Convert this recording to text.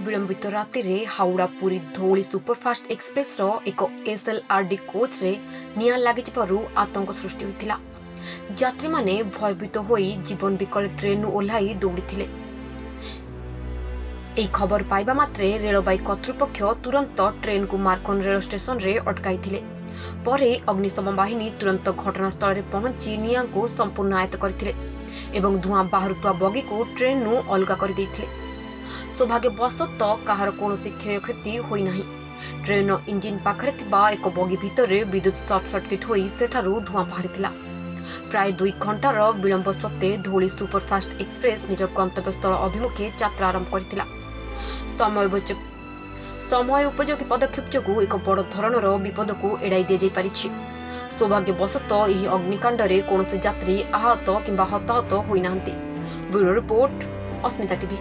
विलंबित राति रे हावड़ा पुरी धौली सुपरफास्ट एक्सप्रेस रो एक एसएलआरडी कोच रे निया लागि आतंक सृष्टि होइतिला। यात्री माने भयभीत होई जीवन विकल ट्रेन ओह्लाई दौड़ीथिले। एई खबर पाइबा मात्रे रेलबाई कर्तृपक्ष तुरंत ट्रेन को मार्कन रेल स्टेशन रे अटकाइथिले। परे अग्निशम बाहिनी तुरंत घटनास्थल रे पहुंची निया को संपूर्ण आयत्त करथिले एवं धुआं बाहरुवा बगी को ट्रेन नु अलगा कर दैथिले। सौभाग्यवशत कहार कौनसी क्षयक्षति होई नाही। ट्रेन इंजिन पाखरे थिबा एक बगी भितर विद्युत सर्ट सर्किट होई सेठारु धुआं बाहरिथिला। प्राय 2 घंटार विलंब सत्ते धौली सुपरफास्ट एक्सप्रेस निज गंतव्यस्थल अभिमुखे यात्रा आरंभ करथिला। समय उपयोगी पदक्षेप जोगु एक बड़ धरणर विपद को एड़ाई दिया जाई पारिछि। सौभाग्यवशत एही अग्निकांडरे कौनसी यात्री आहत किंबा हताहत होई नाहंती। ब्यूरो रिपोर्ट अस्मिता टीवी।